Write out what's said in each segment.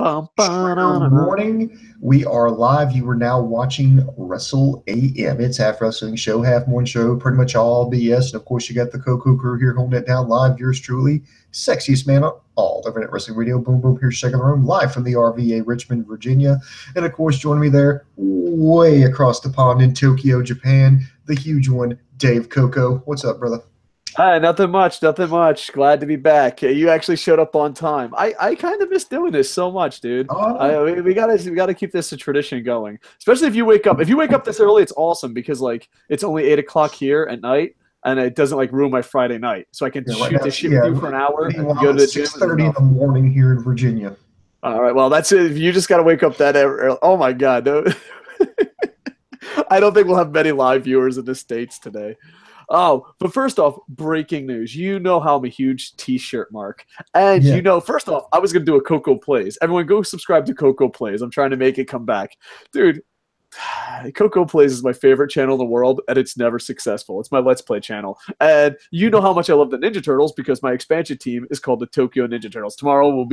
Good morning. We are live. You are now watching Wrestle AM. It's half wrestling show, half morning show, pretty much all BS. And of course, you got the Koco crew here holding it down live. Yours truly, sexiest man on all Internet Wrestling Radio. Boom, boom, here's Second Room, live from the RVA, Richmond, Virginia. And of course, joining me there, way across the pond in Tokyo, Japan, the huge one, Dave Koco. What's up, brother? Hi, nothing much. Glad to be back. You actually showed up on time. I kind of miss doing this so much, dude. We gotta keep this a tradition going. Especially if you wake up. If you wake up this early, it's awesome because like it's only 8 o'clock here at night, and it doesn't like ruin my Friday night. So I can shoot the shit with you for an hour and go to the gym. 6:30 in the morning here in Virginia. All right, well that's it. You just gotta wake up that early. Oh my god, no. I don't think we'll have many live viewers in the States today. Oh, but first off, breaking news. You know how I'm a huge T-shirt mark. And you know, first off, I was going to do a Koco Plays. Everyone go subscribe to Koco Plays. I'm trying to make it come back. Dude, Koco Plays is my favorite channel in the world, and it's never successful. It's my Let's Play channel. And you know how much I love the Ninja Turtles because my expansion team is called the Tokyo Ninja Turtles. Tomorrow,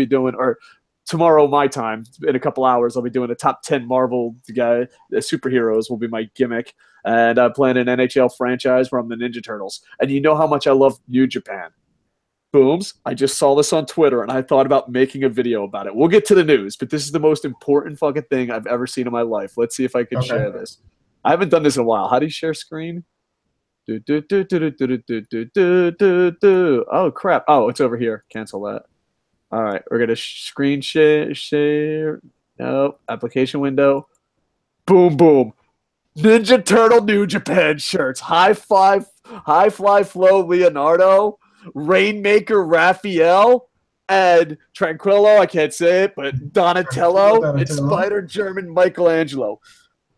my time, in a couple hours, I'll be doing a top 10 Marvel superheroes will be my gimmick. And I'm playing an NHL franchise where I'm the Ninja Turtles. And you know how much I love New Japan. Booms, I just saw this on Twitter, and I thought about making a video about it. We'll get to the news, but this is the most important fucking thing I've ever seen in my life. Let's see if I can share this. I haven't done this in a while. How do you share screen? Oh, crap. Oh, it's over here. Cancel that. All right, we're going to screen share. No, application window. Boom, boom. Ninja Turtle New Japan shirts. High Fly Flow Leonardo, Rainmaker Raphael, and Tranquillo, I can't say it, but Donatello. And Spider German Michelangelo.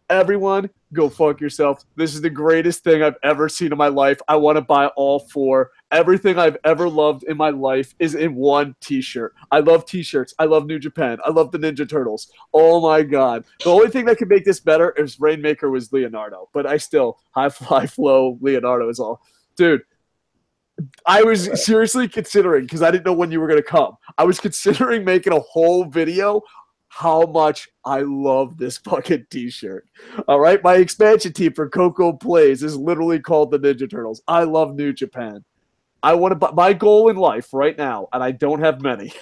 Everyone, go fuck yourself. This is the greatest thing I've ever seen in my life. I want to buy all four. Everything I've ever loved in my life is in one T-shirt. I love T-shirts. I love New Japan. I love the Ninja Turtles. Oh my god. The only thing that could make this better is Rainmaker was Leonardo. But I still, High Fly Flow Leonardo is all. Dude, I was seriously considering, because I didn't know when you were going to come, I was considering making a whole video how much I love this fucking T-shirt. All right? My expansion team for Koco Plays is literally called the Ninja Turtles. I love New Japan. I want to buy my goal in life right now, and I don't have many.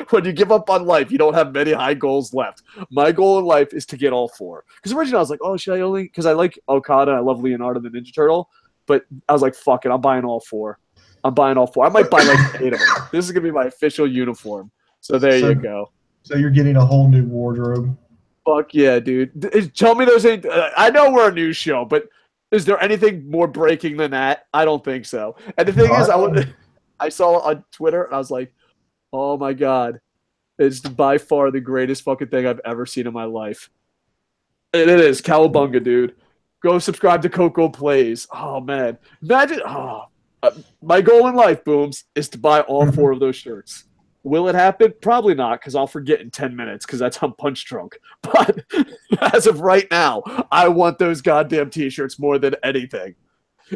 When you give up on life, you don't have many high goals left. My goal in life is to get all four. Because originally I was like, oh, should I only... Because I like Okada, I love Leonardo the Ninja Turtle. But I was like, fuck it, I'm buying all four. I might buy like 8 of them. This is going to be my official uniform. So there you go. So you're getting a whole new wardrobe. Fuck yeah, dude. Tell me there's any... I know we're a news show, but is there anything more breaking than that? I don't think so. And the thing is, I saw on Twitter, and I was like, oh my god. It's by far the greatest fucking thing I've ever seen in my life. And it is. Cowabunga, dude. Go subscribe to Koco Plays. Oh, man. Imagine... my goal in life, Booms, is to buy all four of those shirts. Will it happen? Probably not, because I'll forget in 10 minutes, because that's I'm punch drunk. But as of right now, I want those goddamn T-shirts more than anything.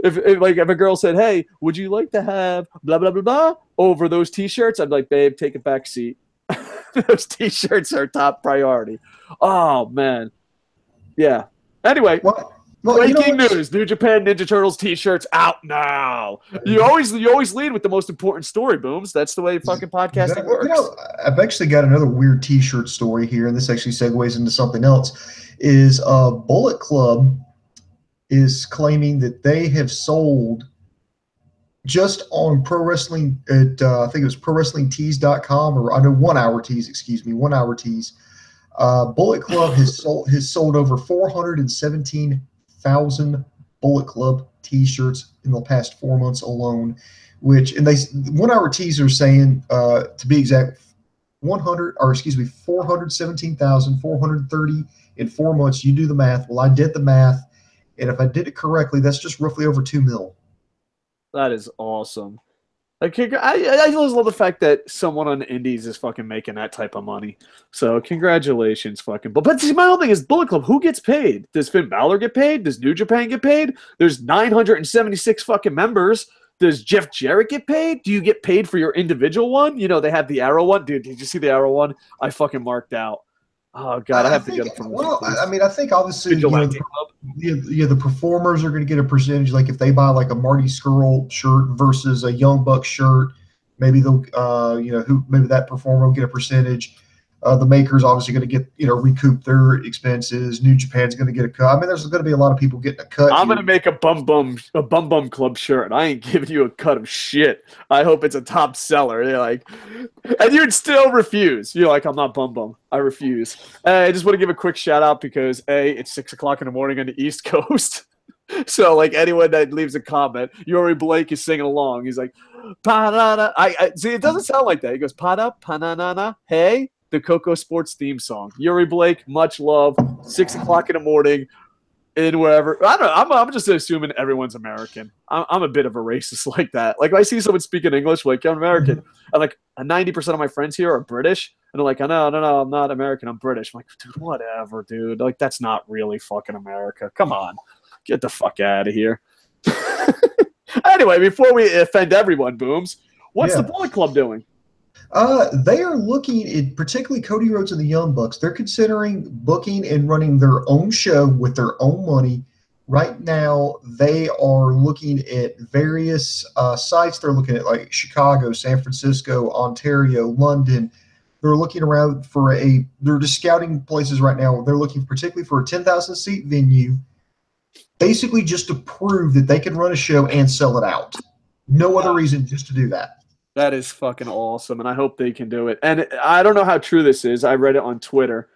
If a girl said, hey, would you like to have blah, blah, blah, blah over those T-shirts? I'd be like, babe, take a back seat. Those T-shirts are top priority. Oh, man. Yeah. Anyway. What? Well, breaking news: New Japan Ninja Turtles T-shirts out now. You always lead with the most important story, Booms. That's the way fucking podcasting works. You know, I've actually got another weird T-shirt story here, and this actually segues into something else. Is Bullet Club is claiming that they have sold just on pro wrestling at I think it was ProWrestlingTees.com, or I know 1 Hour Tees. Excuse me, 1 Hour Tees. Bullet Club has sold over 417,000 Bullet Club T-shirts in the past 4 months alone, and 1 Hour Tees are saying, to be exact, 417,430 in 4 months. You do the math. Well, I did the math, and if I did it correctly, that's just roughly over $2 million. That is awesome. Like, I just love the fact that someone on Indies is fucking making that type of money. So congratulations, fucking. But see, my whole thing is Bullet Club. Who gets paid? Does Finn Balor get paid? Does New Japan get paid? There's 976 fucking members. Does Jeff Jarrett get paid? Do you get paid for your individual one? You know, they have the Arrow one. Dude, did you see the Arrow one? I fucking marked out. Oh, God, I have to get it from I think obviously, Vigilante Club. the performers are going to get a percentage. Like if they buy like a Marty Scurll shirt versus a Young Bucks shirt, maybe they'll, maybe that performer will get a percentage. The makers obviously going to get, recoup their expenses. New Japan's going to get a cut. I mean, there's going to be a lot of people getting a cut. I'm going to make a bum bum club shirt. I ain't giving you a cut of shit. I hope it's a top seller. They're like, and you'd still refuse. You're like, I'm not bum bum. I refuse. I just want to give a quick shout out because it's 6 o'clock in the morning on the East Coast. So like anyone that leaves a comment, Yuri Blake is singing along. He's like, pa-na-na. I see. It doesn't sound like that. He goes, pa-da, pa-na-na-na. Hey. The KocoSports theme song. Yuri Blake, much love. 6 o'clock in the morning, in wherever. I don't know. I'm just assuming everyone's American. I'm a bit of a racist like that. Like, I see someone speaking English, like, I'm American. And, like, 90% of my friends here are British. And they're like, no, I'm not American. I'm British. I'm like, dude, whatever, dude. Like, that's not really fucking America. Come on. Get the fuck out of here. Anyway, before we offend everyone, Booms, what's the Bullet Club doing? They are looking at, particularly Cody Rhodes and the Young Bucks. They're considering booking and running their own show with their own money. Right now, they are looking at various sites. They're looking at like Chicago, San Francisco, Ontario, London. They're looking around for they're just scouting places right now. They're looking particularly for a 10,000 seat venue, basically just to prove that they can run a show and sell it out. No other reason, just to do that. That is fucking awesome, and I hope they can do it. And I don't know how true this is. I read it on Twitter.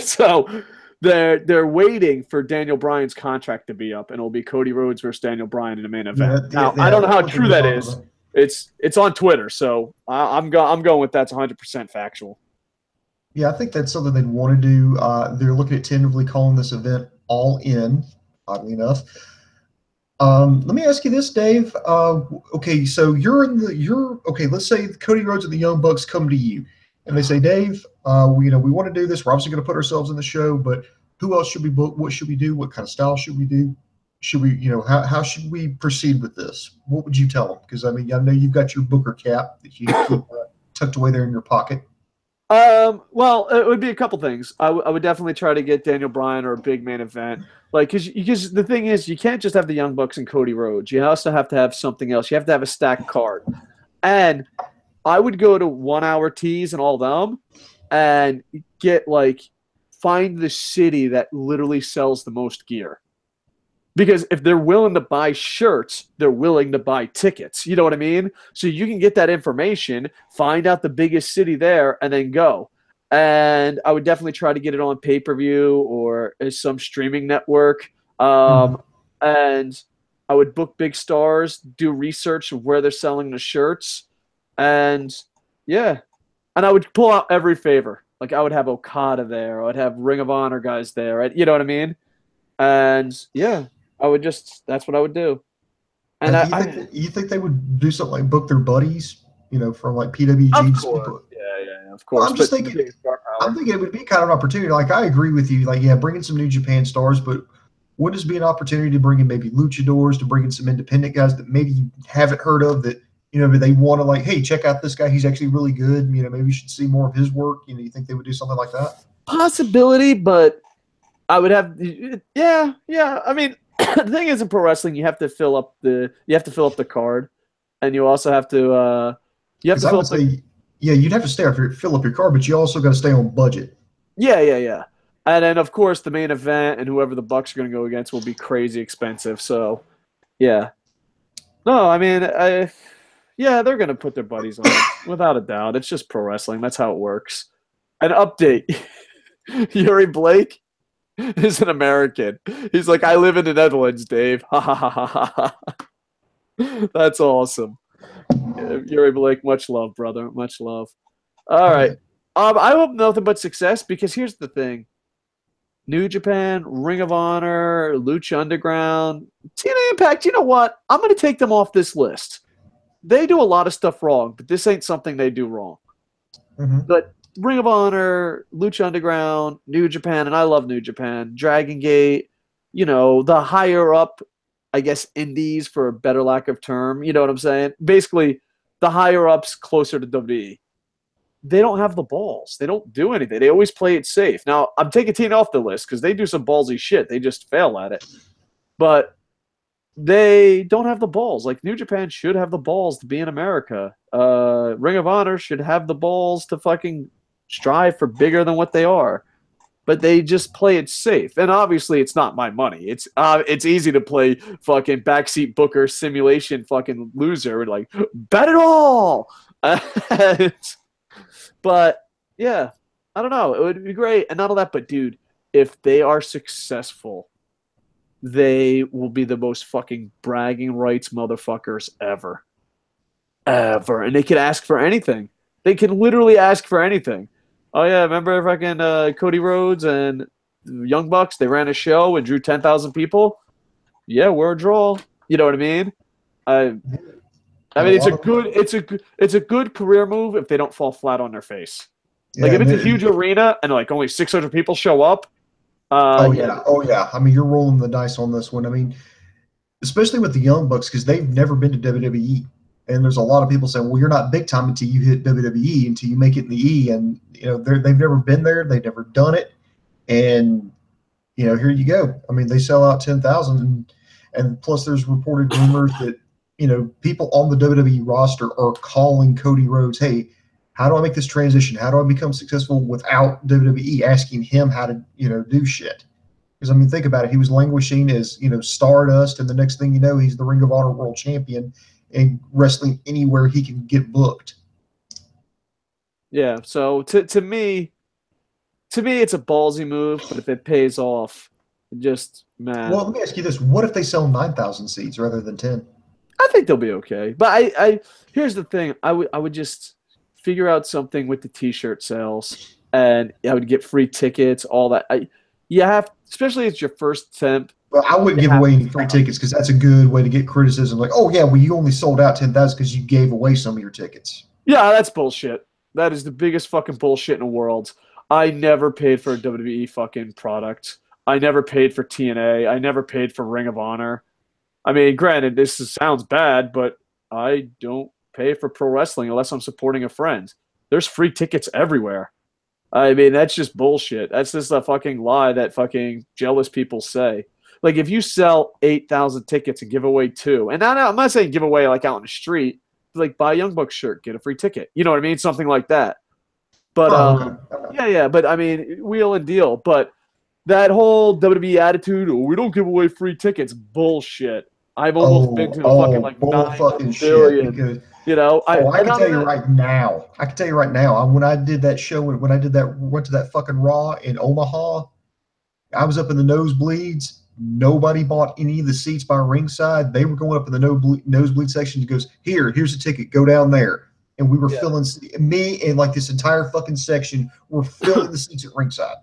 So they're waiting for Daniel Bryan's contract to be up, and it'll be Cody Rhodes versus Daniel Bryan in the main event. Now, I don't know how true that is. It's on Twitter, so I'm going with that's 100% factual. Yeah, I think that's something they'd want to do. They're looking at tentatively calling this event All In, oddly enough. Let me ask you this, Dave. Okay, so let's say Cody Rhodes and the Young Bucks come to you and they say, Dave, we want to do this. We're obviously going to put ourselves in the show, but who else should we book? What should we do? What kind of style should we do? Should we, how should we proceed with this? What would you tell them? Because I mean, I know you've got your Booker cap that you keep tucked away there in your pocket. Well, it would be a couple things. I would definitely try to get Daniel Bryan or a big main event. Like, because the thing is, you can't just have the Young Bucks and Cody Rhodes. You also have to have something else. You have to have a stacked card. And I would go to 1 hour tees and all them and find the city that literally sells the most gear. Because if they're willing to buy shirts, they're willing to buy tickets. You know what I mean? So you can get that information, find out the biggest city there, and then go. And I would definitely try to get it on pay-per-view or some streaming network. And I would book big stars, do research of where they're selling the shirts. And, yeah. And I would pull out every favor. Like, I would have Okada there. I would have Ring of Honor guys there. Right? You know what I mean? And, yeah. That's what I would do. And you think they would do something like book their buddies, from like PWG? Of course. Yeah, of course. Well, I'm thinking it would be kind of an opportunity. Like, I agree with you. Like, yeah, bring in some New Japan stars, but wouldn't this be an opportunity to bring in maybe luchadors, to bring in some independent guys that maybe you haven't heard of that, they want to like, hey, check out this guy. He's actually really good. Maybe you should see more of his work. You think they would do something like that? Possibility, but I would have, yeah. I mean, the thing is, in pro wrestling, you have to fill up the card, and you also have to you'd have to fill up your card, but you also got to stay on budget. Yeah. And then of course the main event and whoever the Bucks are going to go against will be crazy expensive. So, yeah. No, I mean, they're going to put their buddies on without a doubt. It's just pro wrestling. That's how it works. An update: Yuri Blake is an American. He's like, I live in the Netherlands, Dave. Ha ha ha ha ha. That's awesome. Yuri Blake, much love, brother. Much love. All right. I hope nothing but success, because here's the thing. New Japan, Ring of Honor, Lucha Underground, TNA Impact, you know what? I'm going to take them off this list. They do a lot of stuff wrong, but this ain't something they do wrong. But Ring of Honor, Lucha Underground, New Japan, and I love New Japan, Dragon Gate, the higher up I guess, indies for a better lack of term. You know what I'm saying? Basically, the higher ups closer to WWE. They don't have the balls. They don't do anything. They always play it safe. Now, I'm taking TNA off the list because they do some ballsy shit. They just fail at it. But they don't have the balls. Like New Japan should have the balls to be in America. Ring of Honor should have the balls to fucking strive for bigger than what they are. But they just play it safe. And obviously it's not my money. It's easy to play fucking backseat booker simulation fucking loser. Like, bet it all. But yeah, I don't know. It would be great. And not all that, but dude, if they are successful, they will be the most fucking bragging rights motherfuckers ever. Ever. And they can ask for anything. They can literally ask for anything. Oh, yeah, remember fucking Cody Rhodes and Young Bucks? They ran a show and drew 10,000 people? Yeah, we're a draw. You know what I mean? I mean, it's a good career move if they don't fall flat on their face. Yeah, like, if it's a huge arena and, like, only 600 people show up, oh yeah. I mean, you're rolling the dice on this one. I mean, especially with the Young Bucks because they've never been to WWE, and there's a lot of people saying, "Well, you're not big time until you hit WWE, until you make it in the E." And they've never been there, they've never done it, and here you go. I mean, they sell out 10,000, and plus there's reported rumors that people on the WWE roster are calling Cody Rhodes, "Hey, how do I make this transition? How do I become successful without WWE asking him how to, do shit?" Because, I mean, think about it. He was languishing as, Stardust, and the next thing you know, he's the Ring of Honor World Champion and wrestling anywhere he can get booked. Yeah, so to me, it's a ballsy move, but if it pays off, just, man. Well, let me ask you this. What if they sell 9,000 seats rather than 10? I think they'll be okay. But I here's the thing. I would just figure out something with the T-shirt sales, and I would get free tickets, all that. You have, especially if it's your first attempt. Well, I wouldn't give away any free tickets because that's a good way to get criticism. Like, oh yeah, well you only sold out 10,000 because you gave away some of your tickets. Yeah, that's bullshit. That is the biggest fucking bullshit in the world. I never paid for a WWE fucking product. I never paid for TNA. I never paid for Ring of Honor. I mean, granted, this sounds bad, but I don't pay for pro wrestling unless I'm supporting a friend. There's free tickets everywhere. I mean, that's just bullshit. That's just a fucking lie that fucking jealous people say. Like, if you sell 8,000 tickets and give away 2, and I'm not saying give away like out in the street, like buy a Young Bucks shirt, get a free ticket. You know what I mean? Something like that. But okay. yeah. But I mean, wheel and deal. But that whole WWE attitude, oh, we don't give away free tickets, bullshit. I've almost been to the fucking like 9 fucking billion. Shit because, I can tell you right now. I can tell you right now. When I did that show, when I went to that fucking Raw in Omaha, I was up in the nosebleeds. Nobody bought any of the seats by ringside. They were going up in the nosebleed section. He goes, here's a ticket. Go down there. And we were filling, me and like this entire fucking section were filling the seats at ringside.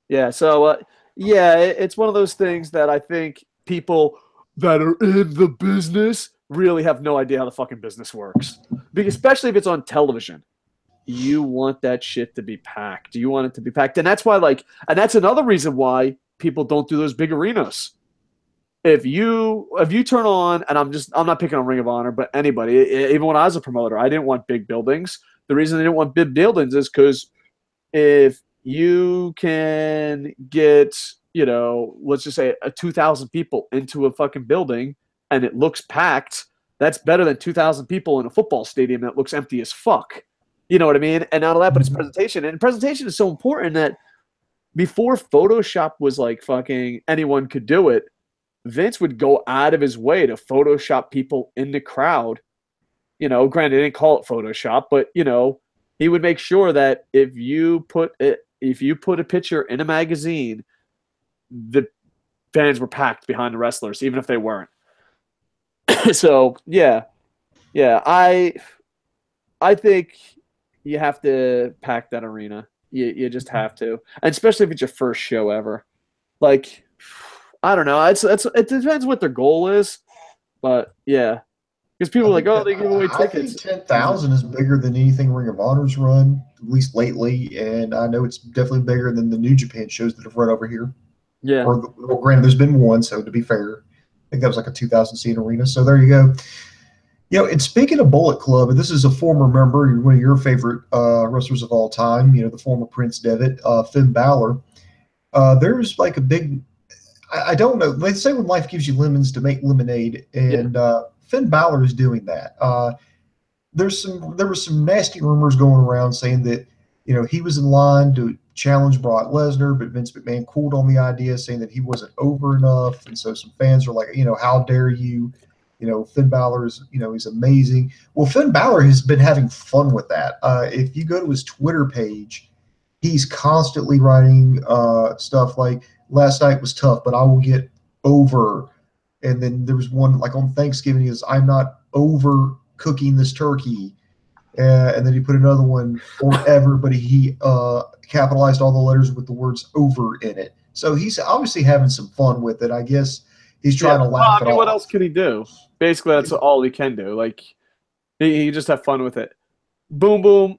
Yeah. So, it's one of those things that I think people that are in the business really have no idea how the fucking business works. Because especially if it's on television, you want that shit to be packed. You want it to be packed. And that's why, and that's another reason why people don't do those big arenas. If you turn on, and I'm not picking on Ring of Honor, but anybody, even when I was a promoter, I didn't want big buildings. The reason I didn't want big buildings is because if you can get, let's just say 2,000 people into a fucking building and it looks packed, that's better than 2,000 people in a football stadium that looks empty as fuck. You know what I mean? And not all that, but it's presentation. And presentation is so important that before Photoshop was like fucking anyone could do it, Vince would go out of his way to Photoshop people in the crowd. Granted, they didn't call it Photoshop, but he would make sure that if you put a picture in a magazine, the fans were packed behind the wrestlers, even if they weren't. So yeah, I think you have to pack that arena. You just have to, and especially if it's your first show ever. Like, I don't know. It depends what their goal is, but yeah, because people are like, oh, they give away tickets. I think 10,000 is bigger than anything Ring of Honor's run, at least lately, and I know it's definitely bigger than the New Japan shows that have run over here. Yeah. Or granted, there's been one, so to be fair, think that was like a 2,000 seat arena. So there you go. You know, and speaking of Bullet Club, and this is a former member, one of your favorite wrestlers of all time, you know, the former Prince Devitt, Finn Balor. There's like a big, I don't know, they say when life gives you lemons to make lemonade, and Finn Balor is doing that. There were some nasty rumors going around saying that, you know, he was in line to challenge Brock Lesnar, but Vince McMahon cooled on the idea, saying that he wasn't over enough. And so some fans are like, you know, how dare you? You know, Finn Balor is, you know, he's amazing. Well, Finn Balor has been having fun with that. If you go to his Twitter page, he's constantly writing stuff like, last night was tough, but I will get over. And then there was one like on Thanksgiving, is I'm not over cooking this turkey. And then he put another one, forever, but he capitalized all the letters with the words over in it. So he's obviously having some fun with it. I guess he's trying to laugh it off. What else can he do? Basically, that's all he can do. Like, he just have fun with it. Boom, boom.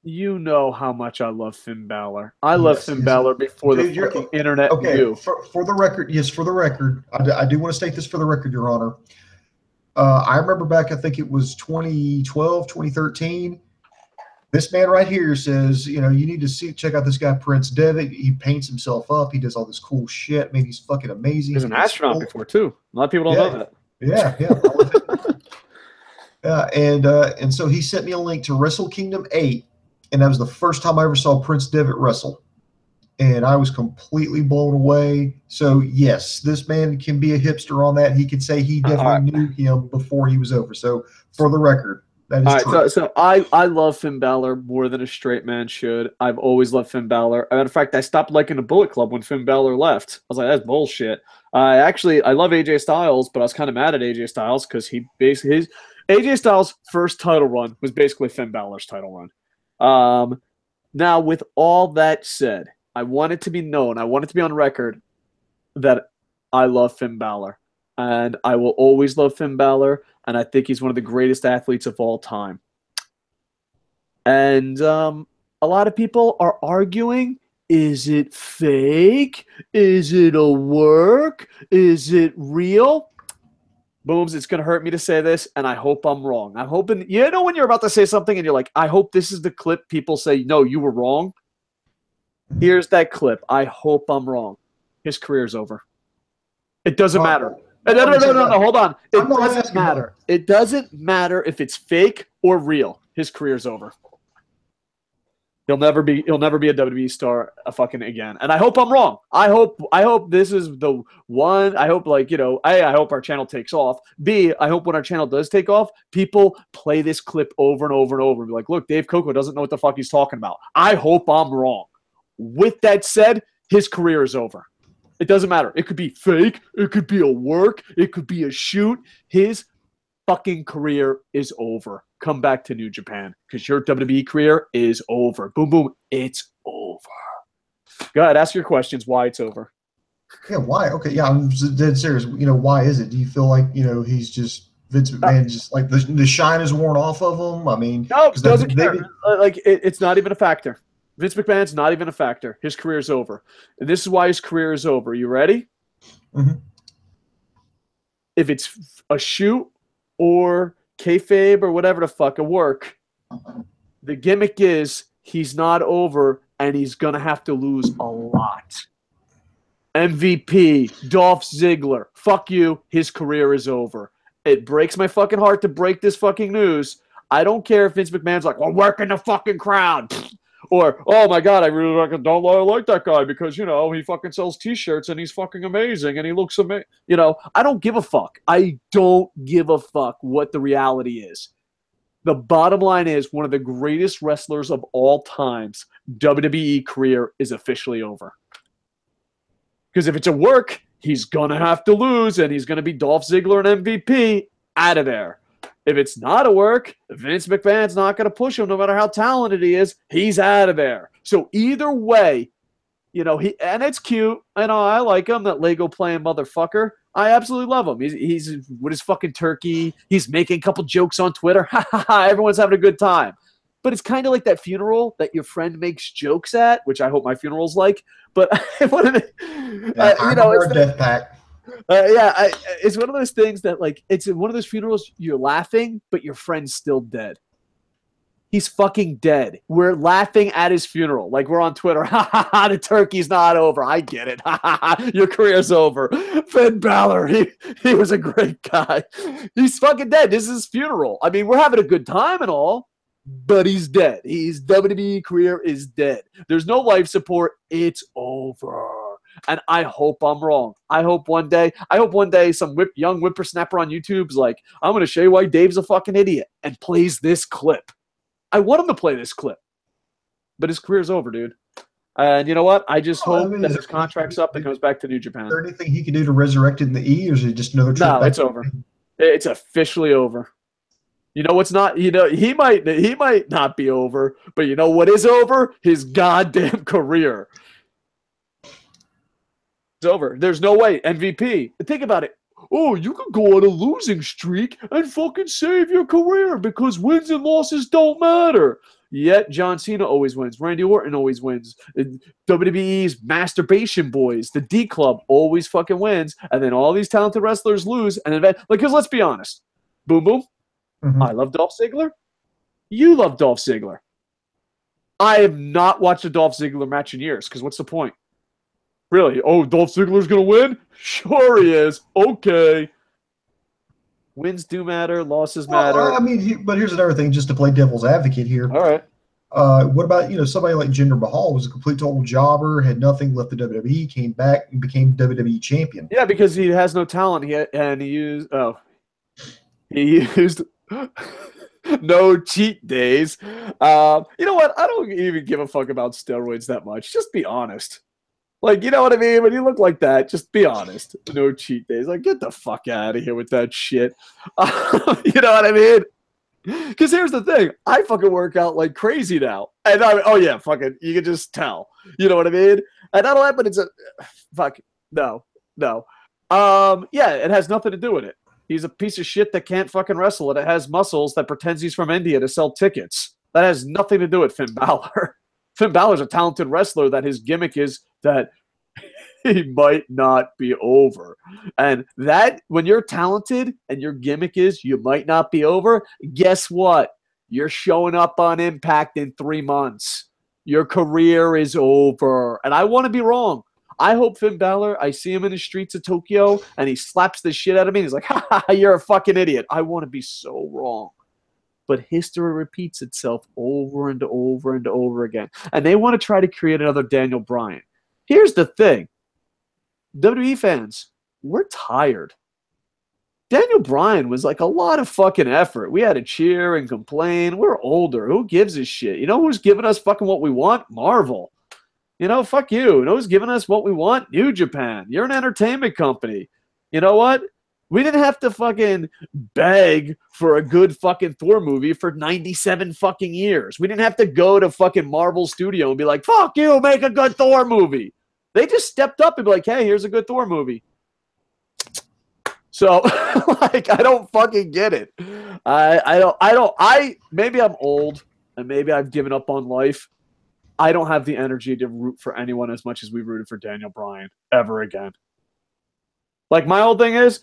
You know how much I love Finn Balor. I love Finn Balor before the fucking internet knew. For the record, yes, for the record, I do want to state this for the record, Your Honor. I remember back, I think it was 2012, 2013. This man right here says, you know, you need to check out this guy, Prince Devitt. He paints himself up. He does all this cool shit. Man, he's fucking amazing. He's an astronaut before, too. A lot of people don't know that. And so he sent me a link to Wrestle Kingdom 8, and that was the first time I ever saw Prince Devitt wrestle. And I was completely blown away. So, yes, this man can be a hipster on that. He could say he definitely knew him before he was over. So, for the record, that is true. So I love Finn Balor more than a straight man should. I've always loved Finn Balor. Matter of fact, I stopped liking the Bullet Club when Finn Balor left. I was like, that's bullshit. I love AJ Styles, but I was kind of mad at AJ Styles because he basically AJ Styles' first title run was basically Finn Balor's title run. Now, with all that said, I want it to be known, I want it to be on record that I love Finn Balor. And I will always love Finn Balor, and I think he's one of the greatest athletes of all time. And a lot of people are arguing, is it fake? Is it a work? Is it real? Booms, it's going to hurt me to say this, and I hope I'm wrong. I'm hoping, you know when you're about to say something and you're like, I hope this is the clip people say, no, you were wrong? Here's that clip. I hope I'm wrong. His career's over. It doesn't matter. No, hold on. It doesn't matter. It doesn't matter if it's fake or real. His career's over. He'll never be a WWE star fucking again. And I hope I'm wrong. I hope this is the one. I hope, like, you know, A, I hope our channel takes off. B, I hope when our channel does take off, people play this clip over and over and over and be like, look, Dave Koco doesn't know what the fuck he's talking about. I hope I'm wrong. With that said, his career is over. It doesn't matter. It could be fake. It could be a work. It could be a shoot. His fucking career is over. Come back to New Japan because your WWE career is over. Boom, boom. It's over. Go ahead. Ask your questions why it's over. Yeah, why? Okay, yeah, I'm dead serious. You know, why is it? Do you feel like, you know, he's just Vince McMahon, just like the shine is worn off of him? I mean, no, it doesn't care. It's not even a factor. Vince McMahon's not even a factor. His career's over. And this is why his career is over. You ready? Mm-hmm. If it's a shoot or kayfabe or whatever the fuck, a work, the gimmick is he's not over and he's going to have to lose a lot. MVP, Dolph Ziggler, fuck you. His career is over. It breaks my fucking heart to break this fucking news. I don't care if Vince McMahon's like, well, work in the fucking crowd. Or, oh my God, I really don't like that guy because, you know, he fucking sells T-shirts and he's fucking amazing and he looks amazing. You know, I don't give a fuck. I don't give a fuck what the reality is. The bottom line is one of the greatest wrestlers of all times, WWE career is officially over. Because if it's a work, he's going to have to lose and he's going to be Dolph Ziggler and MVP out of there. If it's not a work, Vince McMahon's not going to push him no matter how talented he is. He's out of there. So either way, you know, and it's cute. I know I like him, that Lego playing motherfucker. I absolutely love him. He's with his fucking turkey. He's making a couple jokes on Twitter. Everyone's having a good time. But it's kind of like that funeral that your friend makes jokes at, which I hope my funeral's like. But you know, it's death pack. It's one of those things that, like, it's one of those funerals you're laughing, but your friend's still dead. He's fucking dead. We're laughing at his funeral. Like, we're on Twitter. Ha ha ha, the turkey's not over. I get it. Ha ha ha, your career's over. Finn Balor, he was a great guy. He's fucking dead. This is his funeral. I mean, we're having a good time and all, but he's dead. His WWE career is dead. There's no life support. It's over. And I hope I'm wrong. I hope one day some young whippersnapper on YouTube's like, I'm going to show you why Dave's a fucking idiot, and plays this clip. I want him to play this clip, but his career's over, dude. And you know what? I just hope that his contract's up and goes back to New Japan. Is there anything he can do to resurrect it in the E, or is it just another trip? No, it's over. It's officially over. You know what's not? You know, he might not be over, but you know what is over? His goddamn career. It's over. There's no way. MVP. Think about it. Oh, you could go on a losing streak and fucking save your career because wins and losses don't matter. Yet John Cena always wins. Randy Orton always wins. WWE's masturbation boys, the D Club, always fucking wins. And then all these talented wrestlers lose. And then, because let's be honest. Boom, boom. Mm-hmm. I love Dolph Ziggler. You love Dolph Ziggler. I have not watched a Dolph Ziggler match in years because what's the point? Really? Oh, Dolph Ziggler's going to win? Sure he is. Okay. Wins do matter. Losses matter. I mean, but here's another thing, just to play devil's advocate here. All right. What about, somebody like Jinder Mahal was a complete total jobber, had nothing, left the WWE, came back and became WWE champion. Yeah, because he has no talent. He used no cheat days. You know what? I don't even give a fuck about steroids that much. Just be honest. Like, you know what I mean? When you look like that, just be honest. No cheat days. Like, get the fuck out of here with that shit. You know what I mean? Because here's the thing. I fucking work out like crazy now. And fucking, you can just tell. You know what I mean? And not only that, but it's no. Yeah, it has nothing to do with it. He's a piece of shit that can't fucking wrestle, and it has muscles that pretends he's from India to sell tickets. That has nothing to do with Finn Balor. Finn Balor's a talented wrestler that his gimmick is that he might not be over. And that, when you're talented and your gimmick is you might not be over, guess what? You're showing up on Impact in 3 months. Your career is over. And I want to be wrong. I hope Finn Balor, I see him in the streets of Tokyo and he slaps the shit out of me. And he's like, ha ha, you're a fucking idiot. I want to be so wrong. But history repeats itself over and over and over again. And they want to try to create another Daniel Bryan. Here's the thing. WWE fans, we're tired. Daniel Bryan was like a lot of fucking effort. We had to cheer and complain. We're older. Who gives a shit? You know who's giving us fucking what we want? Marvel. Fuck you. You know who's giving us what we want? New Japan. You're an entertainment company. You know what? We didn't have to fucking beg for a good fucking Thor movie for 97 fucking years. We didn't have to go to fucking Marvel Studio and be like, fuck you, make a good Thor movie. They just stepped up and be like, hey, here's a good Thor movie. So, like, I don't fucking get it. Maybe I'm old and maybe I've given up on life. I don't have the energy to root for anyone as much as we rooted for Daniel Bryan ever again. Like, my whole thing is,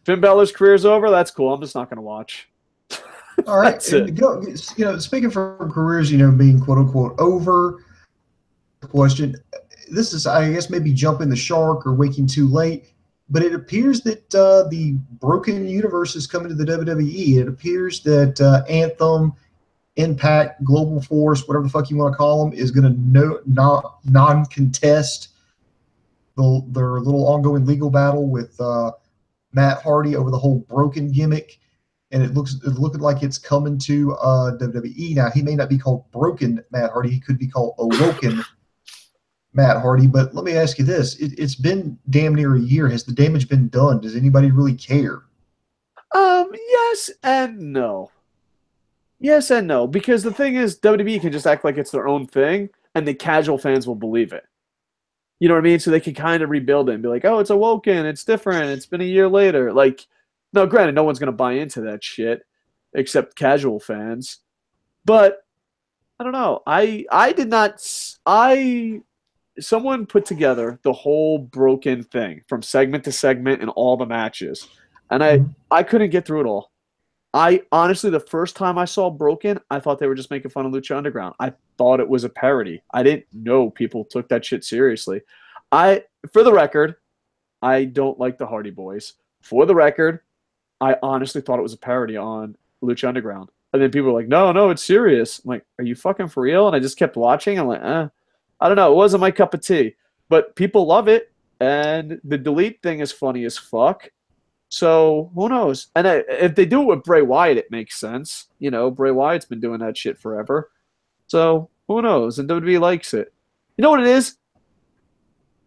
Finn Balor's career's over. That's cool. I'm just not going to watch. All right. Speaking for careers, being quote unquote over. Question. This is, I guess, maybe jumping the shark or waking too late, but it appears that the broken universe is coming to the WWE. It appears that Anthem, Impact, Global Force, whatever the fuck you want to call them, is going to non-contest their little ongoing legal battle with Matt Hardy over the whole broken gimmick, and it's looking like it's coming to WWE. Now, he may not be called broken Matt Hardy. He could be called awoken Matt Hardy. But let me ask you this. It's been damn near a year. Has the damage been done? Does anybody really care? Yes and no. Yes and no. Because the thing is, WWE can just act like it's their own thing, and the casual fans will believe it. You know what I mean? So they can kind of rebuild it and be like, oh, it's awoken. It's different. It's been a year later. Like, no, granted, no one's going to buy into that shit except casual fans. But I don't know. I someone put together the whole Broken thing from segment to segment and all the matches, and I couldn't get through it all. I honestly, the first time I saw Broken, I thought they were just making fun of Lucha Underground. I thought it was a parody. I didn't know people took that shit seriously. For the record, I don't like the Hardy Boys. For the record, I honestly thought it was a parody on Lucha Underground. And then people were like, no, it's serious. I'm like, are you fucking for real? And I just kept watching. I'm like, I don't know. It wasn't my cup of tea. But people love it. And the delete thing is funny as fuck. So who knows? And if they do it with Bray Wyatt, it makes sense. You know, Bray Wyatt's been doing that shit forever. So who knows? And WWE likes it. You know what it is?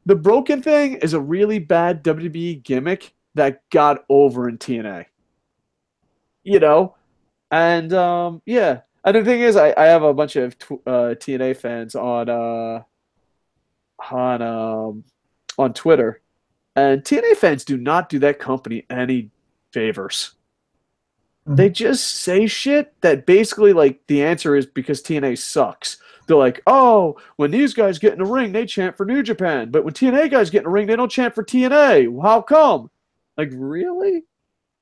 The Broken thing is a really bad WWE gimmick that got over in TNA. You know? And yeah. And the thing is, I have a bunch of TNA fans on Twitter. And TNA fans do not do that company any favors. They just say shit that basically, like, the answer is because TNA sucks. They're like, oh, when these guys get in the ring, they chant for New Japan. But when TNA guys get in the ring, they don't chant for TNA. How come? Like, really?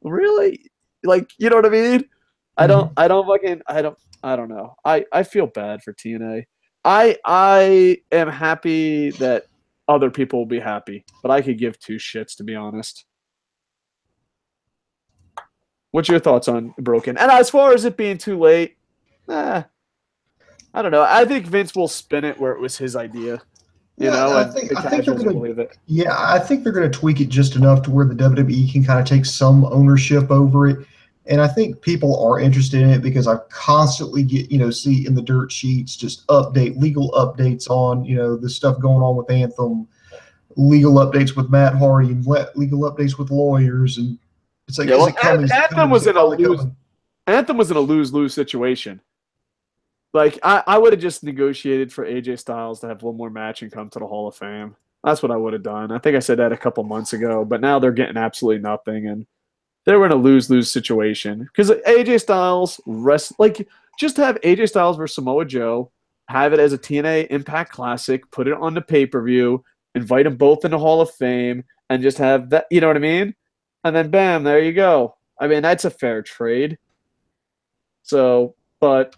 Really? Like, you know what I mean? I don't know. I feel bad for TNA. I am happy that other people will be happy, but I could give two shits, to be honest. What's your thoughts on Broken? And as far as it being too late, I don't know. I think Vince will spin it where it was his idea. You know, I think they're gonna believe it. Yeah, I think they're going to tweak it just enough to where the WWE can kind of take some ownership over it. And I think people are interested in it because I constantly get, see in the dirt sheets just legal updates on, the stuff going on with Anthem, legal updates with Matt Hardy, and legal updates with lawyers. And it's like, is it coming? Anthem was in a lose-lose situation. Like, I would have just negotiated for AJ Styles to have one more match and come to the Hall of Fame. That's what I would have done. I think I said that a couple months ago, but now they're getting absolutely nothing, and they were in a lose-lose situation. Because AJ Styles, just have AJ Styles versus Samoa Joe, have it as a TNA Impact Classic, put it on the pay-per-view, invite them both in the Hall of Fame, and just have that, you know what I mean? And then, bam, there you go. I mean, that's a fair trade. So, but...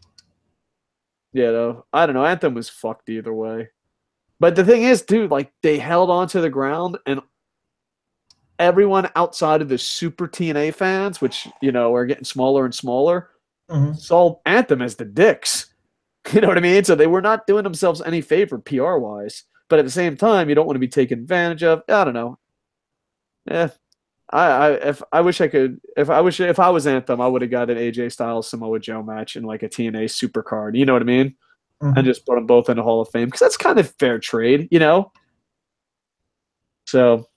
yeah, I don't know. Anthem was fucked either way. But the thing is, dude, like, they held on to the ground, and everyone outside of the super TNA fans, which, are getting smaller and smaller, saw Anthem as the dicks. You know what I mean? So they were not doing themselves any favor PR-wise. But at the same time, you don't want to be taken advantage of. I don't know. If I was Anthem, I would have got an AJ Styles Samoa Joe match in like a TNA super card. You know what I mean? And just put them both in the Hall of Fame because that's kind of fair trade, So,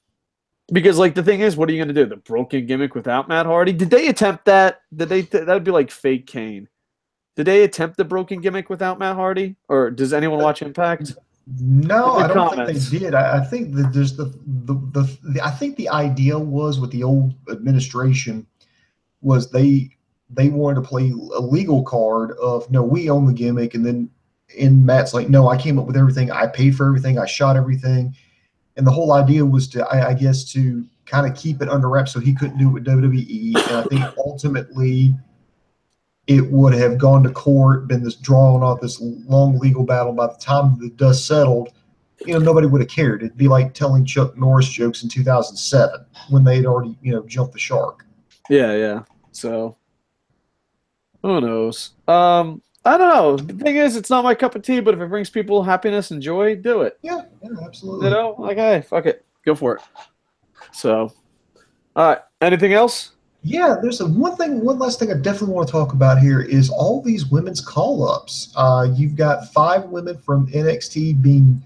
because like the thing is, what are you going to do? The Broken gimmick without Matt Hardy? Did they attempt that? That would be like fake Kane. Did they attempt the Broken gimmick without Matt Hardy, or does anyone watch Impact? No, I don't think they did. I think that there's I think the idea was with the old administration was they wanted to play a legal card of no, we own the gimmick, and then Matt's like, no, I came up with everything, I paid for everything, I shot everything, and the whole idea was to I guess to kind of keep it under wraps so he couldn't do it with WWE, and I think ultimately it would have gone to court, been drawn out this long legal battle. By the time the dust settled, nobody would have cared. It'd be like telling Chuck Norris jokes in 2007 when they'd already, jumped the shark. Yeah. So, who knows? I don't know. The thing is, it's not my cup of tea, but if it brings people happiness and joy, do it. Yeah, absolutely. Like, hey, fuck it. Go for it. So, all right. Anything else? Yeah, there's one last thing I definitely want to talk about here is all these women's call-ups. You've got 5 women from NXT being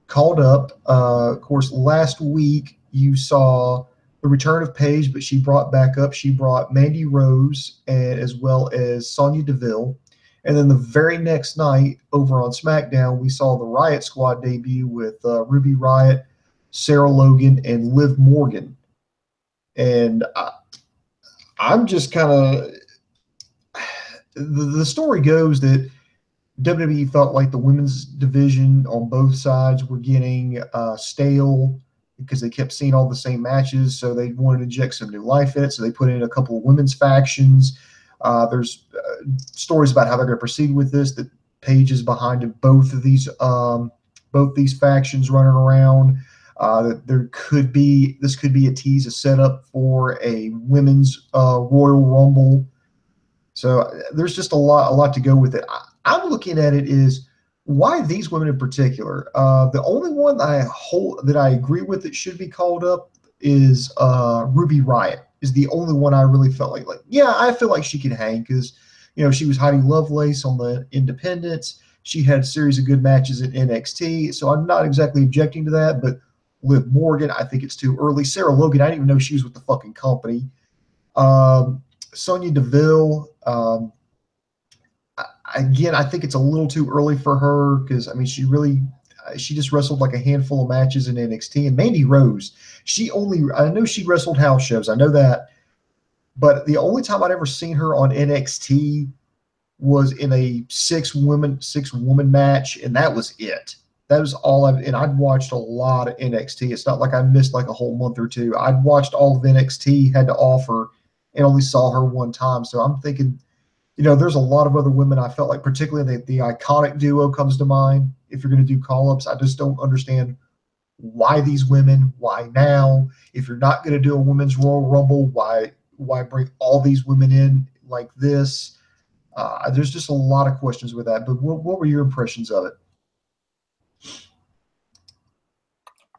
called up. Of course, last week you saw the return of Paige, but she brought back up. She brought Mandy Rose and as well as Sonya Deville. And then the very next night over on SmackDown, we saw the Riot Squad debut with Ruby Riott, Sarah Logan, and Liv Morgan. And I'm just kind of the story goes that WWE felt like the women's division on both sides were getting stale because they kept seeing all the same matches. So they wanted to inject some new life in it. So they put in a couple of women's factions. There's stories about how they're going to proceed with this. That Paige is behind both these factions running around. That this could be a tease, a setup for a women's Royal Rumble. So there's just a lot to go with it. I'm looking at it is why these women in particular. The only one that I agree with that should be called up is Ruby Riott. Is the only one I really felt like yeah, I feel like she could hang because she was Heidi Lovelace on the Independents. She had a series of good matches at NXT, so I'm not exactly objecting to that. But Liv Morgan, I think it's too early. Sarah Logan, I didn't even know she was with the fucking company. Sonya Deville. Again, I think it's a little too early for her because she just wrestled like a handful of matches in NXT. And Mandy Rose, I know she wrestled house shows, I know that, but the only time I'd ever seen her on NXT was in a six woman match, and that was it. That was all I'd watched a lot of NXT. It's not like I missed like a whole month or two. I'd watched all of NXT had to offer and only saw her one time. So I'm thinking, there's a lot of other women I felt like, particularly the Iconic duo comes to mind. If you're going to do call-ups, I just don't understand why these women, why now? If you're not going to do a women's Royal Rumble, why bring all these women in like this? There's just a lot of questions with that. But what were your impressions of it?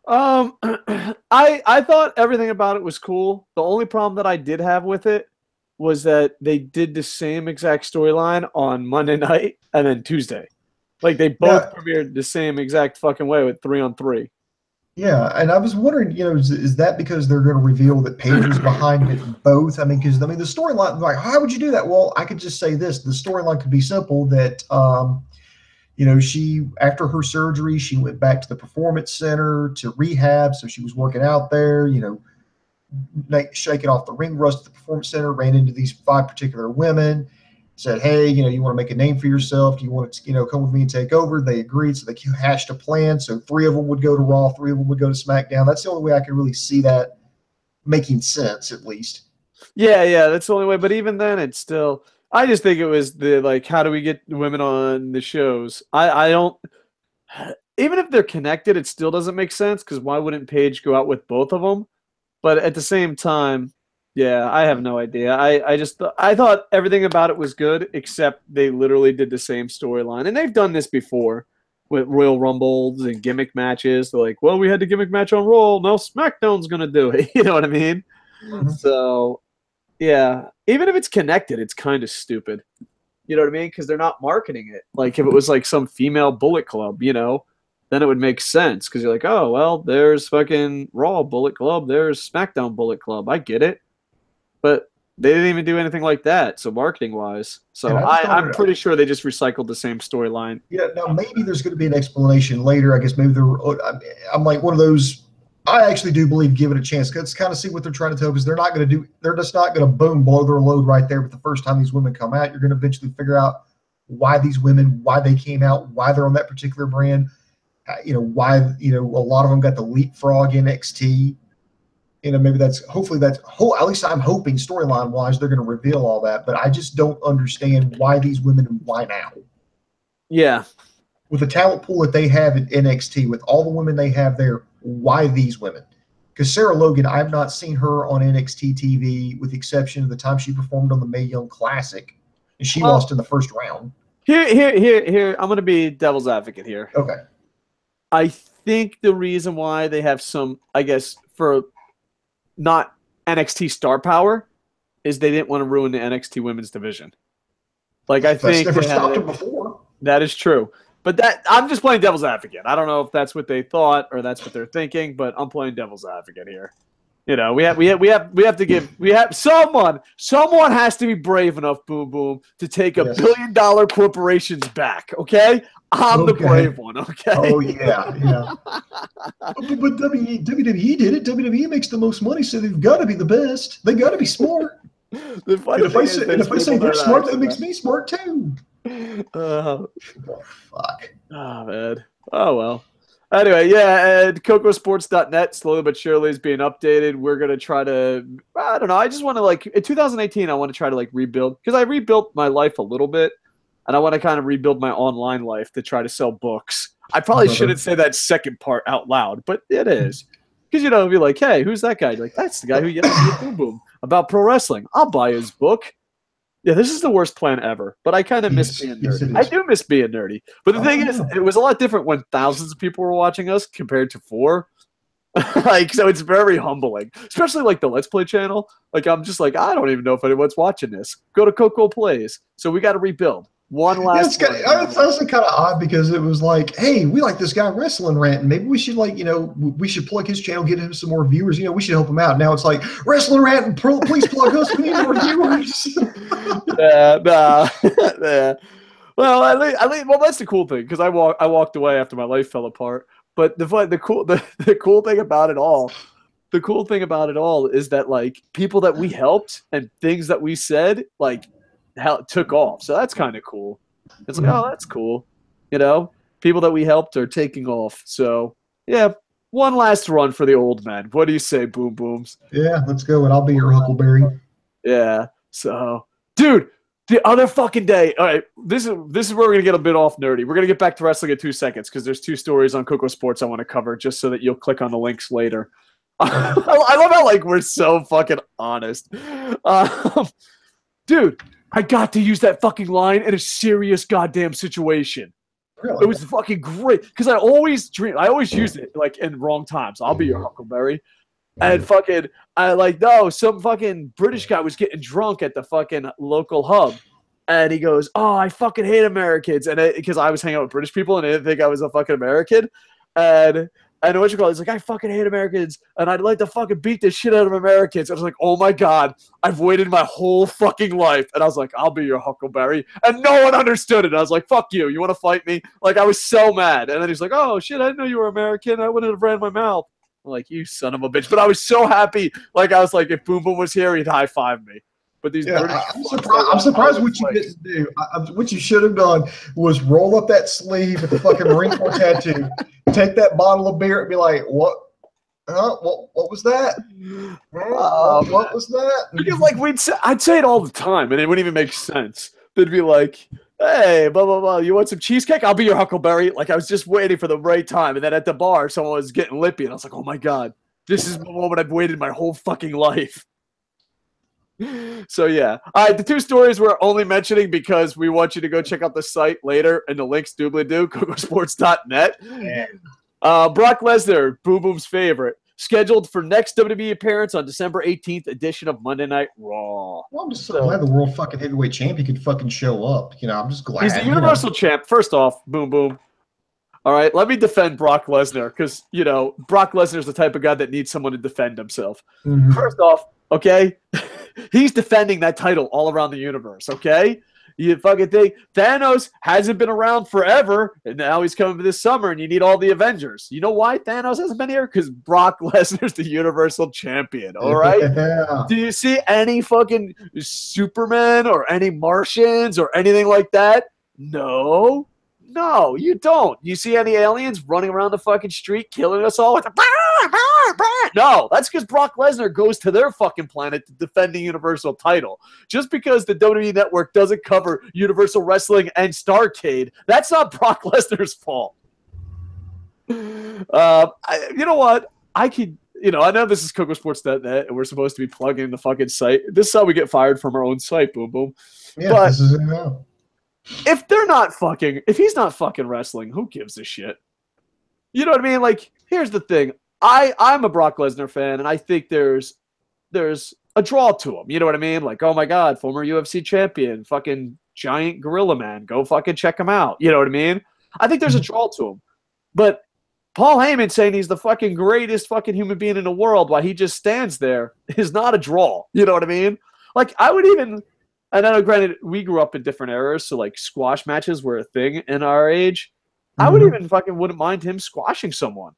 I thought everything about it was cool. The only problem that I did have with it was that they did the same exact storyline on Monday night and then Tuesday. Like they both premiered the same exact fucking way with 3-on-3. Yeah, and I was wondering, is that because they're going to reveal that Paige was behind it both? I mean, because the storyline, like, how would you do that? Well, I could just say this: the storyline could be simple. That she, after her surgery, she went back to the performance center to rehab, so she was working out there. Shaking off the ring rust at the performance center, ran into these 5 particular women, said, hey, you want to make a name for yourself? Do you want to, come with me and take over? They agreed. So they hashed a plan. So 3 of them would go to Raw, 3 of them would go to SmackDown. That's the only way I can really see that making sense, at least. Yeah, that's the only way. But even then, it's still, I just think it was how do we get women on the shows? I don't, even if they're connected, it still doesn't make sense because why wouldn't Paige go out with both of them? But at the same time, yeah, I have no idea. I thought everything about it was good, except they literally did the same storyline. And they've done this before with Royal Rumbles and gimmick matches. They're like, well, we had the gimmick match on Raw. Now SmackDown's going to do it. You know what I mean? Mm-hmm. So, yeah, even if it's connected, it's kind of stupid. You know what I mean? Because they're not marketing it. Like if it was like some female Bullet Club, then it would make sense because you're like, oh, well, there's fucking Raw Bullet Club. There's SmackDown Bullet Club. I get it. But they didn't even do anything like that, so marketing-wise. So I'm pretty sure they just recycled the same storyline. Yeah, now maybe there's going to be an explanation later. I guess maybe I'm like one of those. I actually do believe give it a chance. Let's kind of see what they're trying to tell because they're just not going to blow their load right there. But the first time these women come out, you're going to eventually figure out why these women, why they came out, why they're on that particular brand. Why a lot of them got the leapfrog NXT. Maybe hopefully at least I'm hoping storyline wise they're going to reveal all that, but I just don't understand why these women and why now. Yeah. With the talent pool that they have at NXT, with all the women they have there, why these women? Because Sarah Logan, I've not seen her on NXT TV with the exception of the time she performed on the Mae Young Classic, and she lost in the first round. Here. I'm going to be devil's advocate here. Okay. I think the reason why they have some, I guess, for not NXT star power is they didn't want to ruin the NXT women's division. Like I think never stopped them before. That is true. But I'm just playing devil's advocate. I don't know if that's what they thought or that's what they're thinking, but I'm playing devil's advocate here. We have someone has to be brave enough, Boom Boom, to take $1 billion corporations back, okay? I'm the brave one, okay? Oh, yeah. but WWE did it. WWE makes the most money, so they've got to be the best. They got to be smart. If I say they're smart, that makes me smart, too. Oh, fuck. Oh, man. Oh, well. Anyway, yeah, and KocoSports.net slowly but surely is being updated. We're going to try to, I don't know, I just want to, like, in 2018, I want to try to, like, rebuild, because I rebuilt my life a little bit, and I want to kind of rebuild my online life to try to sell books. I probably shouldn't say that second part out loud, but it is. Because, you know, be like, hey, who's that guy? You're like, that's the guy who yells at Boom Boom about pro wrestling. I'll buy his book. Yeah, this is the worst plan ever, but I kind of miss being nerdy. I do miss being nerdy. But the thing is, it was a lot different when thousands of people were watching us compared to 4. Like, so it's very humbling, especially like the Let's Play channel. Like, I'm just like, I don't even know if anyone's watching this. Go to Koco Plays. So we got to rebuild. One last. Yeah, it's honestly kind of odd because it was like, hey, we like this guy wrestling ranting. Maybe we should, like, you know, we should plug his channel, get him some more viewers. You know, we should help him out. Now it's like wrestling ranting. Please plug us. We need more viewers. Yeah, nah. Yeah. Well, well, that's the cool thing because I walked away after my life fell apart. But the cool thing about it all, is that, like, people that we helped and things that we said, like, took off. So that's kind of cool. It's like, oh, that's cool. You know, people that we helped are taking off. So yeah, one last run for the old man. What do you say, Boom Booms? Yeah, let's go, and I'll be your Huckleberry. Yeah. So, dude, the other fucking day. All right, this is where we're gonna get a bit off nerdy. We're gonna get back to wrestling in 2 seconds because there's 2 stories on Koco Sports I want to cover, just so that you'll click on the links later. I love how, like, we're so fucking honest, dude. I got to use that fucking line in a serious goddamn situation. Really? It was fucking great because I always use it, like, in wrong times. I'll be your Huckleberry. And fucking, some fucking British guy was getting drunk at the fucking local hub. And he goes, oh, I fucking hate Americans. And because I was hanging out with British people and they didn't think I was a fucking American. And what you call it? He's like, I fucking hate Americans, and I'd like to fucking beat the shit out of Americans. I was like, oh my God, I've waited my whole fucking life. And I was like, I'll be your Huckleberry. And no one understood it. I was like, fuck you. You want to fight me? Like, I was so mad. And then he's like, oh shit, I didn't know you were American. I wouldn't have ran my mouth. I'm like, you son of a bitch. But I was so happy. Like, I was like, if Boom Boom was here, he'd high five me. But these I'm surprised what you didn't do. What you should have done was roll up that sleeve with the fucking Marine Corps tattoo, take that bottle of beer and be like, what? What was that? What was that? Because, like, I'd say it all the time, and it wouldn't even make sense. They'd be like, hey, blah, blah, blah, you want some cheesecake? I'll be your Huckleberry. Like, I was just waiting for the right time. And then at the bar, someone was getting lippy, and I was like, oh my God, this is the moment I've waited my whole fucking life. So yeah, all right. The 2 stories we're only mentioning because we want you to go check out the site later, and the links doobly-doo, KocoSports.net. Yeah. Brock Lesnar, Boom Boom's favorite, scheduled for next WWE appearance on December 18th edition of Monday Night Raw. Well, I'm just so glad the world fucking heavyweight champion could fucking show up. You know, I'm just glad. He's the Universal champ. First off, Boom Boom. All right, let me defend Brock Lesnar because, you know, Brock Lesnar's the type of guy that needs someone to defend himself. First off, okay, he's defending that title all around the universe, okay? You fucking think Thanos hasn't been around forever, and now he's coming this summer, and you need all the Avengers. You know why Thanos hasn't been here? Because Brock Lesnar's the Universal Champion, all right? Yeah. Do you see any fucking Superman or any Martians or anything like that? No. No, you don't. You see any aliens running around the fucking street killing us all with a... No, that's because Brock Lesnar goes to their fucking planet to defend the Universal title. Just because the WWE Network doesn't cover Universal Wrestling and Starrcade, that's not Brock Lesnar's fault. You know what? I could... You know, I know this is KocoSports.net, and we're supposed to be plugging the fucking site. This is how we get fired from our own site, Boom Boom. Yeah, but this is it now. If he's not fucking wrestling, who gives a shit? You know what I mean? Like, here's the thing. I'm a Brock Lesnar fan, and I think there's a draw to him. You know what I mean? Like, oh my God, former UFC champion, fucking giant gorilla man. Go fucking check him out. You know what I mean? I think there's a draw to him. But Paul Heyman saying he's the fucking greatest fucking human being in the world while he just stands there is not a draw. You know what I mean? Like, I would even... And I know, granted, we grew up in different eras, so like squash matches were a thing in our age. I would even fucking wouldn't mind him squashing someone.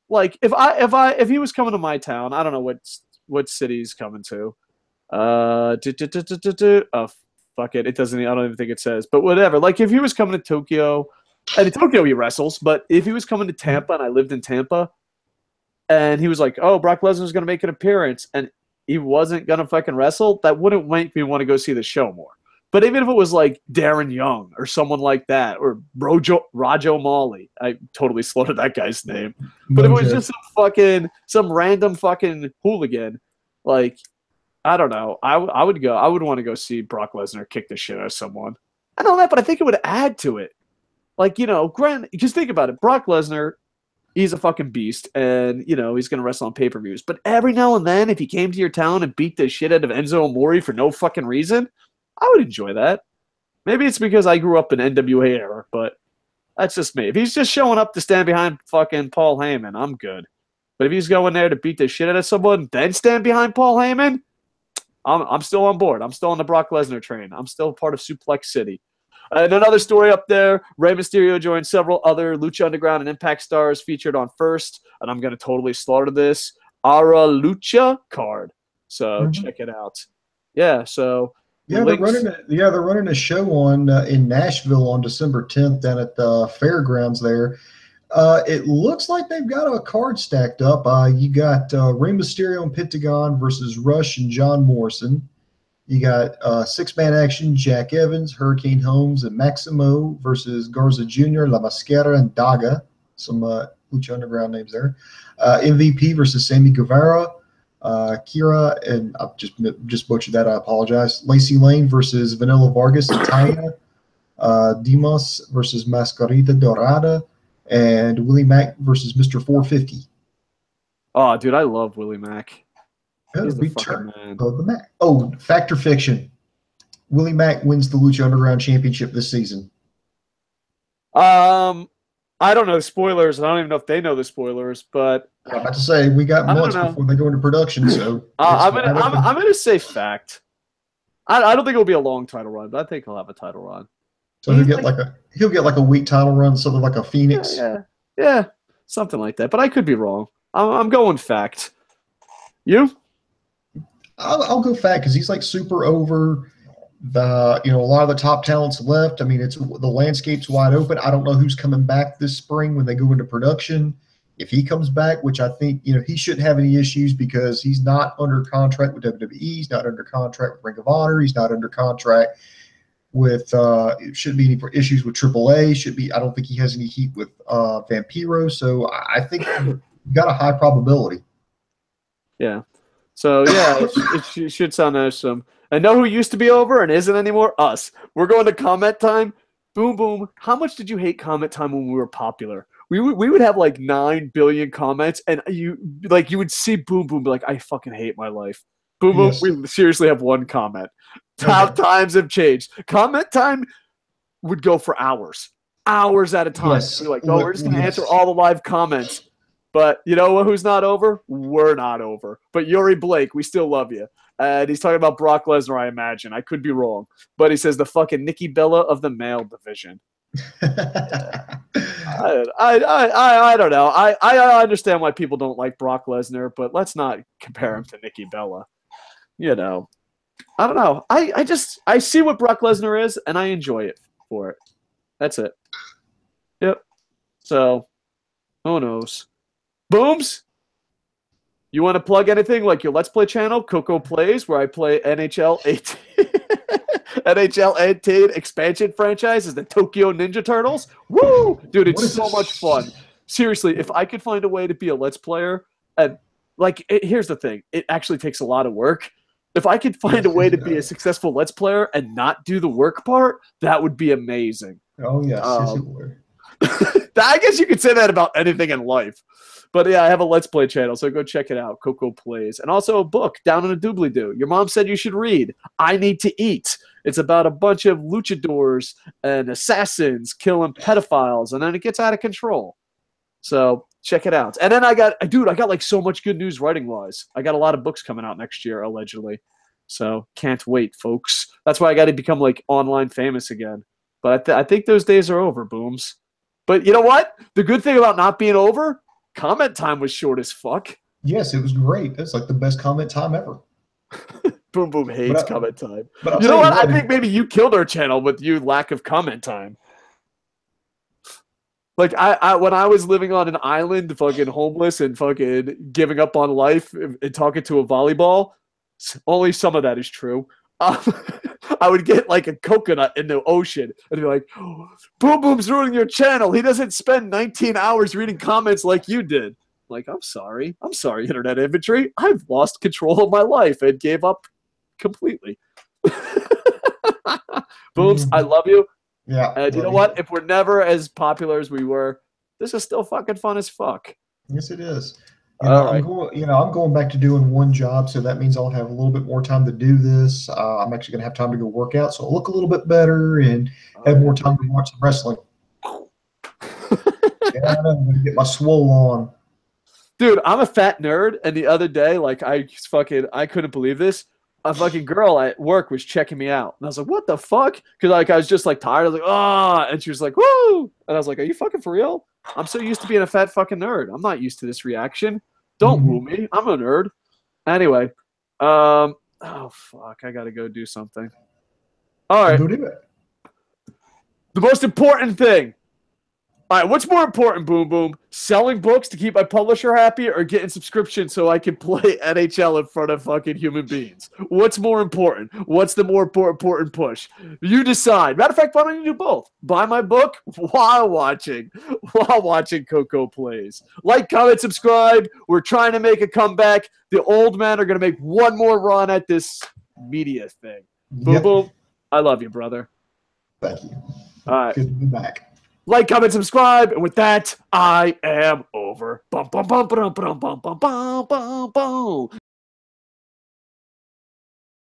Like if he was coming to my town, I don't know what city he's coming to. Fuck it. It doesn't. I don't even think it says. But whatever. Like if he was coming to Tokyo, and in Tokyo he wrestles. But if he was coming to Tampa and I lived in Tampa, and he was like, "Oh, Brock Lesnar's going to make an appearance," and he wasn't going to fucking wrestle, that wouldn't make me want to go see the show more. But even if it was like Darren Young or someone like that, or Rajo Molly, I totally slaughtered that guy's name. But if it was just some random fucking hooligan, like, I don't know, I would go. I would want to go see Brock Lesnar kick the shit out of someone. I don't know, but I think it would add to it. Like, because think about it, Brock Lesnar, he's a fucking beast, and, he's going to wrestle on pay-per-views. But every now and then, if he came to your town and beat the shit out of Enzo Amore for no fucking reason, I would enjoy that. Maybe it's because I grew up in NWA era, but that's just me. If he's just showing up to stand behind fucking Paul Heyman, I'm good. But if he's going there to beat the shit out of someone, then stand behind Paul Heyman, I'm still on board. I'm still on the Brock Lesnar train. I'm still part of Suplex City. And another story up there, Rey Mysterio joined several other Lucha Underground and Impact stars featured on First, and I'm going to totally slaughter this, Ara Lucha card. So check it out. Yeah, so... Yeah, they're running a show on in Nashville on December 10th down at the fairgrounds there. It looks like they've got a card stacked up. You got Rey Mysterio and Pentagon versus Rush and John Morrison. You got six-man action, Jack Evans, Hurricane Holmes, and Maximo versus Garza Jr., La Mascara, and Daga. Some Lucha Underground names there. MVP versus Sammy Guevara. Kira, and I've just butchered that. I apologize. Lacey Lane versus Vanilla Vargas and Taya. Dimas versus Mascarita Dorada. And Willie Mack versus Mr. 450. Oh, dude, I love Willie Mack. He's the fucking man. Of the Mac. Oh, fact or fiction? Willie Mack wins the Lucha Underground Championship this season. I don't know spoilers. I don't even know if they know the spoilers, but I'm about to say we got months before they go into production. So I'm gonna say fact. I don't think it'll be a long title run, but I think he'll have a title run. So he'll get like a week title run, something like a Phoenix. Yeah, something like that. But I could be wrong. I'm going fact. You? I'll go fact because he's like super over. A lot of the top talents left. I mean, the landscape's wide open. I don't know who's coming back this spring when they go into production. If he comes back, which I think, he shouldn't have any issues because he's not under contract with WWE. He's not under contract with Ring of Honor. He's not under contract with, shouldn't be any issues with AAA. I don't think he has any heat with Vampiro. So I think you've got a high probability. Yeah. So, yeah, it should sound awesome. And know who used to be over and isn't anymore? Us. We're going to comment time. Boom, boom. How much did you hate comment time when we were popular? We would have like 9 billion comments, and you would see Boom Boom be like, I fucking hate my life. Boom Boom, we seriously have one comment. Times have changed. Comment time would go for hours at a time. Yes. You're like, we're just going to answer all the live comments. But you know who's not over? We're not over. But Yuri Blake, we still love you. And he's talking about Brock Lesnar, I imagine. I could be wrong. But he says the fucking Nikki Bella of the male division. I don't know. I understand why people don't like Brock Lesnar, but let's not compare him to Nikki Bella. I don't know. I see what Brock Lesnar is, and I enjoy it for it. That's it. Yep. So, who knows? Booms, you want to plug anything like your Let's Play channel, Koco Plays, where I play NHL 18, NHL 18 expansion franchise as the Tokyo Ninja Turtles? Woo! Dude, it's so much fun. Seriously, if I could find a way to be a Let's Player, and here's the thing, it actually takes a lot of work. If I could find a way to be a successful Let's Player and not do the work part, that would be amazing. Oh, yes. Yes, it would. I guess you could say that about anything in life. But yeah, I have a Let's Play channel, so go check it out, Koco Plays. And also a book, Down in a Doobly-Doo. Your mom said you should read, I Need to Eat. It's about a bunch of luchadors and assassins killing pedophiles, and then it gets out of control. So check it out. And then I got like so much good news writing-wise. I got a lot of books coming out next year, allegedly. So can't wait, folks. That's why I got to become like online famous again. But I think those days are over, Booms. But you know what? The good thing about not being over, comment time was short as fuck. Yes, it was great. It's like the best comment time ever. Boom Boom hates comment time. But I'll You know tell you what? I what, think maybe you killed our channel with you lack of comment time. Like when I was living on an island, fucking homeless and fucking giving up on life and talking to a volleyball, only some of that is true. I would get like a coconut in the ocean and be like, Boom Boom's ruining your channel. He doesn't spend 19 hours reading comments like you did. Like, I'm sorry, internet inventory. I've lost control of my life and gave up completely. Booms, I love you. Yeah. And you know what? If we're never as popular as we were, this is still fucking fun as fuck. Yes, it is. I'm going back to doing one job, so that means I'll have a little bit more time to do this. I'm actually going to have time to go work out, so I'll look a little bit better and have more time to watch some wrestling. I'm going to get my swole on. Dude, I'm a fat nerd, and the other day, like, I couldn't believe this. A fucking girl at work was checking me out. And I was like, what the fuck? Because like I was just like tired. I was like, ah, and she was like, woo. And I was like, are you fucking for real? I'm so used to being a fat fucking nerd. I'm not used to this reaction. Don't woo me. I'm a nerd. Anyway, oh fuck, I gotta go do something. All right. Go do it. The most important thing. All right, what's more important, Boom Boom? Selling books to keep my publisher happy or getting subscriptions so I can play NHL in front of fucking human beings? What's more important? What's the more important push? You decide. Matter of fact, why don't you do both? Buy my book while watching Koco plays. Like, comment, subscribe. We're trying to make a comeback. The old men are going to make one more run at this media thing. Boom Boom, I love you, brother. Thank you. All right. Good to be back. Like, comment, subscribe, and with that, I am over. Bum, bum, bum, bum, bum, bum, bum, bum, bum, bum.